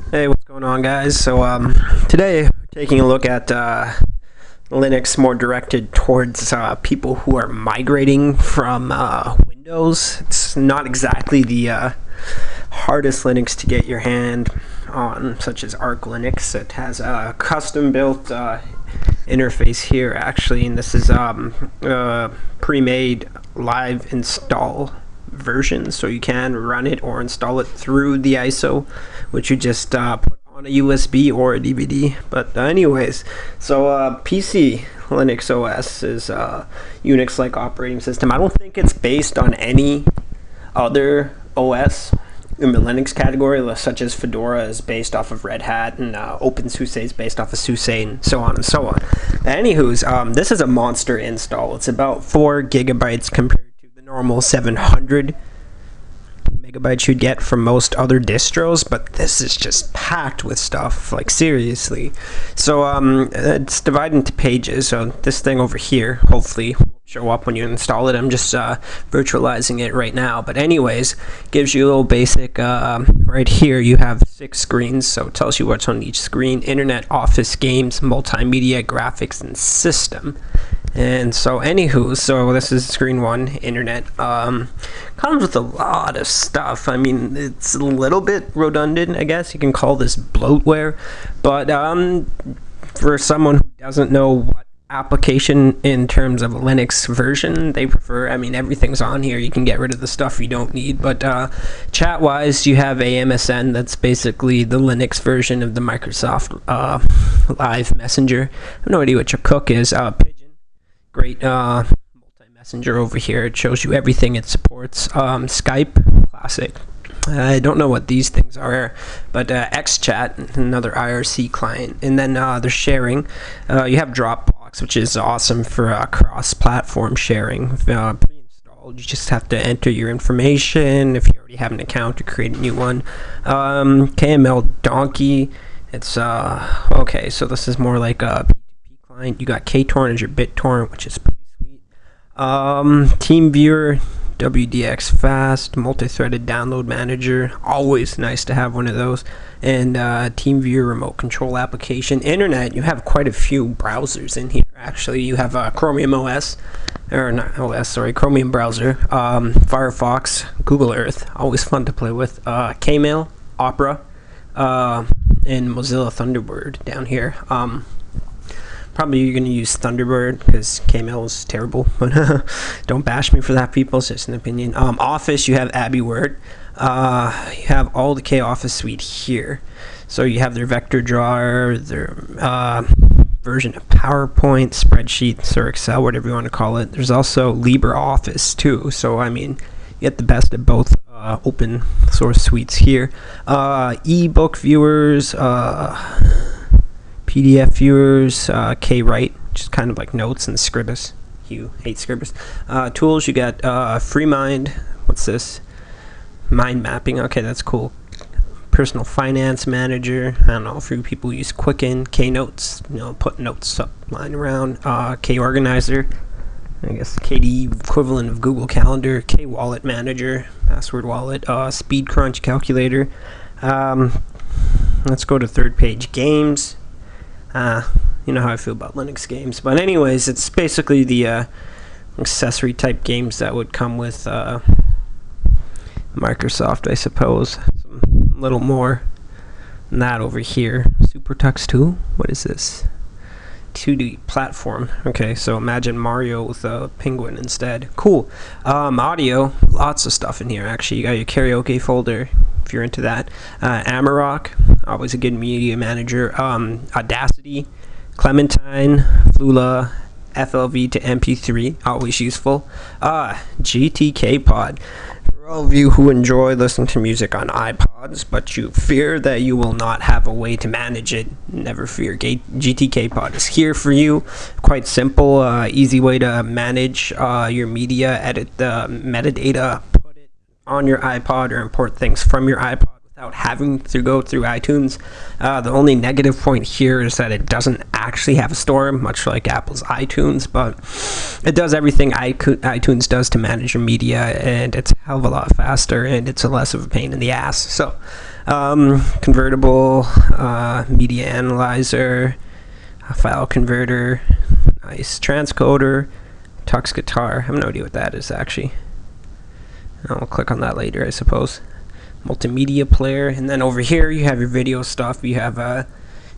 Hey, what's going on, guys? So today we're taking a look at Linux more directed towards people who are migrating from Windows. It's not exactly the hardest Linux to get your hand on, such as Arch Linux. It has a custom-built interface here, actually, and this is pre-made live install version, so you can run it or install it through the ISO, which you just put on a USB or a DVD. But anyways, so PcLinuxOS is a Unix-like operating system. I don't think it's based on any other OS in the Linux category, such as Fedora is based off of Red Hat, and OpenSUSE is based off of SUSE, and so on and so on. Anywho's, this is a monster install. It's about 4 gigabytes compared to the normal 700 megabytes you'd get from most other distros, but this is just packed with stuff, like seriously. So it's divided into pages. So this thing over here hopefully will show up when you install it. I'm just virtualizing it right now, but anyways, gives you a little basic. Right here you have 6 screens, so it tells you what's on each screen: internet, office, games, multimedia, graphics, and system. And so anywho, so this is screen 1, internet. Comes with a lot of stuff. I mean, it's a little bit redundant, I guess you can call this bloatware, but for someone who doesn't know what application in terms of Linux version they prefer, I mean, everything's on here. You can get rid of the stuff you don't need, but chat wise, you have AMSN. That's basically the Linux version of the Microsoft Live Messenger. I have no idea what your cook is. Great multi-messenger over here. It shows you everything it supports. Skype, classic. I don't know what these things are, but XChat, another IRC client. And then they're sharing. You have Dropbox, which is awesome for cross-platform sharing. Pre-installed, you just have to enter your information. If you already have an account, to create a new one. KML Donkey. It's okay. So this is more like a you got KTorrent as your BitTorrent, which is pretty sweet. TeamViewer, WDX Fast, multi-threaded download manager, always nice to have one of those. And TeamViewer remote control application. Internet, you have quite a few browsers in here. Actually, you have Chromium OS, or not OS, sorry, Chromium browser, Firefox, Google Earth, always fun to play with. Kmail, Opera, and Mozilla Thunderbird down here. Probably you're going to use Thunderbird because Kmail is terrible, but don't bash me for that, people. It's just an opinion. Office, you have Abbey Word. You have all the K Office suite here. So you have their vector drawer, their version of PowerPoint, spreadsheets, or Excel, whatever you want to call it. There's also LibreOffice too. So I mean, you get the best of both open source suites here. Ebook viewers. PDF viewers, Kwrite, just kind of like Notes, and Scribus. You hate Scribus. Tools, you got FreeMind. What's this? Mind mapping. Okay, that's cool. Personal Finance Manager. I don't know, a few people use Quicken. Knotes, you know, put notes up, lying around. Korganizer, I guess KD equivalent of Google Calendar. Kwallet Manager, Password Wallet. SpeedCrunch Calculator. Let's go to third page. Games. You know how I feel about Linux games, but anyways, it's basically the accessory type games that would come with Microsoft, I suppose. Some little more than that over here. SuperTux 2, what is this? 2D platform. Okay, so imagine Mario with a penguin instead. Cool. Audio, lots of stuff in here actually. You got your karaoke folder if you're into that. Amarok, always a good media manager. Audacity, Clementine, Flula, FLV to MP3, always useful. GTK Pod. For all of you who enjoy listening to music on iPods, but you fear that you will not have a way to manage it, never fear. GTK Pod is here for you. Quite simple, easy way to manage your media, edit the metadata, put it on your iPod, or import things from your iPod without having to go through iTunes. The only negative point here is that it doesn't actually have a store, much like Apple's iTunes, but it does everything iTunes does to manage your media, and it's a hell of a lot faster, and it's a less of a pain in the ass. So, convertible, media analyzer, a file converter, nice transcoder, Tux guitar. I have no idea what that is actually. I'll click on that later, I suppose. Multimedia player, and then over here you have your video stuff. You have a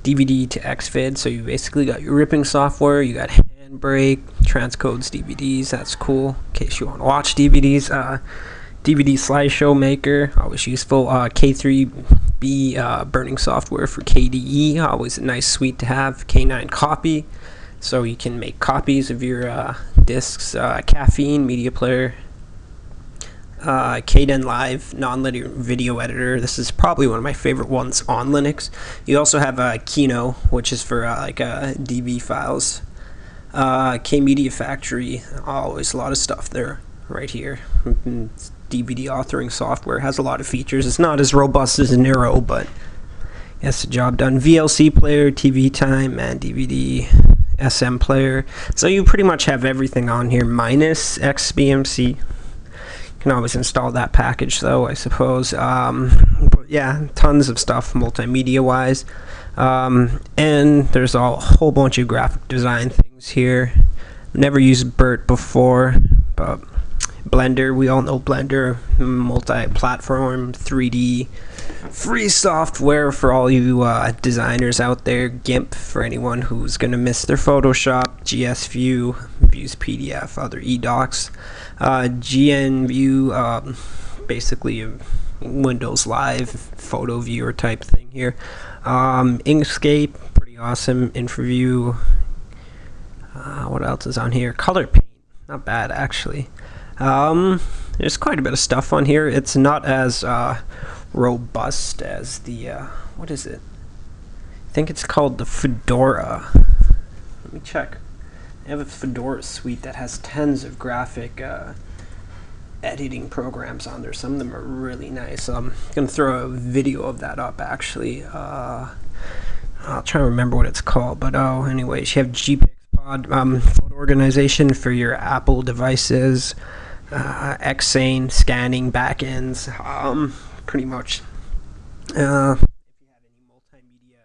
DVD to XVID, so you basically got your ripping software. You got Handbrake, transcodes DVDs. That's cool in case you want to watch DVDs. DVD slideshow maker, always useful. K3B burning software for KDE, always a nice suite to have. K9 copy, so you can make copies of your discs. Caffeine media player. Kden Live nonlinear video editor. This is probably one of my favorite ones on Linux. You also have Kino, which is for DV files. K-Media Factory, always a lot of stuff there right here. DVD authoring software, has a lot of features. It's not as robust as Nero, but gets the job done. VLC player, TV time, and DVD SM player. So you pretty much have everything on here minus XBMC. You can always install that package though, I suppose. But yeah, tons of stuff multimedia wise. And there's a whole bunch of graphic design things here. Never used BERT before, but Blender, we all know Blender, multi-platform 3D free software for all you designers out there. GIMP for anyone who's gonna miss their Photoshop. GSView, views PDF, other eDocs. GNView, basically a Windows Live photo viewer type thing here. Inkscape, pretty awesome. InfraView. What else is on here? Color Paint, not bad actually. There's quite a bit of stuff on here. It's not as robust as the what is it? I think it's called the Fedora. Let me check. I have a Fedora suite that has tons of graphic editing programs on there. Some of them are really nice. I'm gonna throw a video of that up actually. I'll try to remember what it's called, but anyways, you have GPixPod, photo organization for your Apple devices, Xane scanning backends, pretty much. If you have any multimedia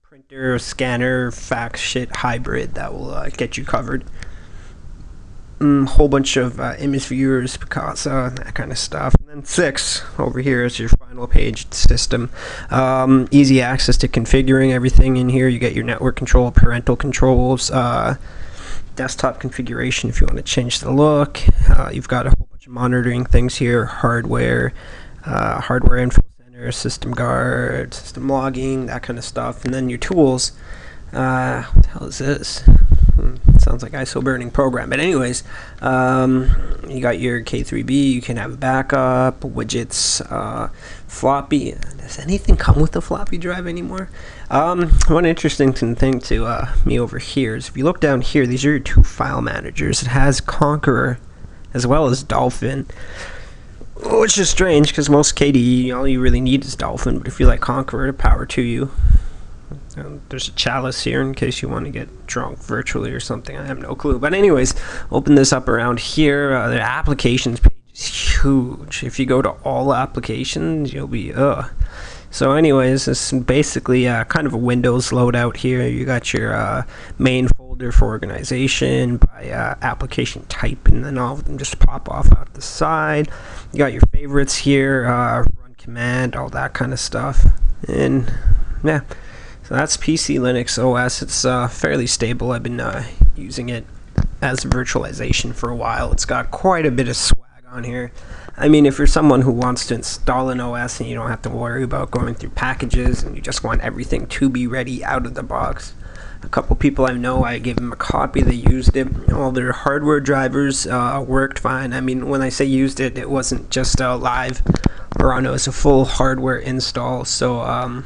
printer, scanner, fax shit hybrid, that will get you covered. Whole bunch of image viewers, Picasa, that kind of stuff. And then 6 over here is your final page system. Easy access to configuring everything in here. You get your network control, parental controls, desktop configuration if you want to change the look. You've got a whole bunch of monitoring things here, hardware, hardware info center, system guard, system logging, that kind of stuff. And then your tools. What the hell is this? Sounds like ISO burning program, but anyways, you got your K3B. You can have a backup, widgets, floppy. Does anything come with a floppy drive anymore? One interesting thing to me over here is if you look down here, these are your 2 file managers. It has Conqueror as well as Dolphin, which is strange because most KDE, all you really need is Dolphin, but if you like Conqueror, power to you. There's a chalice here in case you want to get drunk virtually or something. I have no clue. But anyways, open this up around here. The applications page is huge. If you go to all applications, you'll be So anyways, this is basically kind of a Windows loadout here. You got your main folder for organization by application type, and then all of them just pop off out the side. You got your favorites here, run command, all that kind of stuff. And yeah. So that's PcLinuxOS. It's fairly stable. I've been using it as virtualization for a while. It's got quite a bit of swag on here. I mean, if you're someone who wants to install an OS and you don't have to worry about going through packages and you just want everything to be ready out of the box. A couple people I know, I gave them a copy, they used it. All their hardware drivers worked fine. I mean, when I say used it, it wasn't just live or on, it was a full hardware install. So,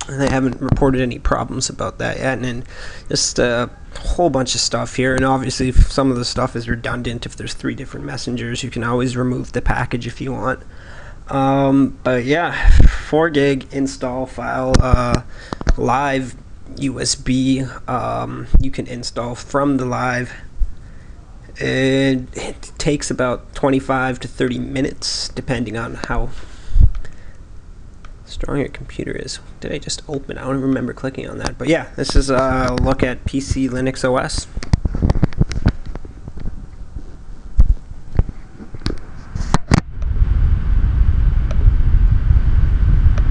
they haven't reported any problems about that yet, and then just a whole bunch of stuff here. And obviously, if some of the stuff is redundant, if there's 3 different messengers, you can always remove the package if you want. But yeah, 4 gig install file, live USB. You can install from the live. It takes about 25 to 30 minutes, depending on how strong your computer is. Did I just open? I don't remember clicking on that. But yeah, this is a look at PcLinuxOS.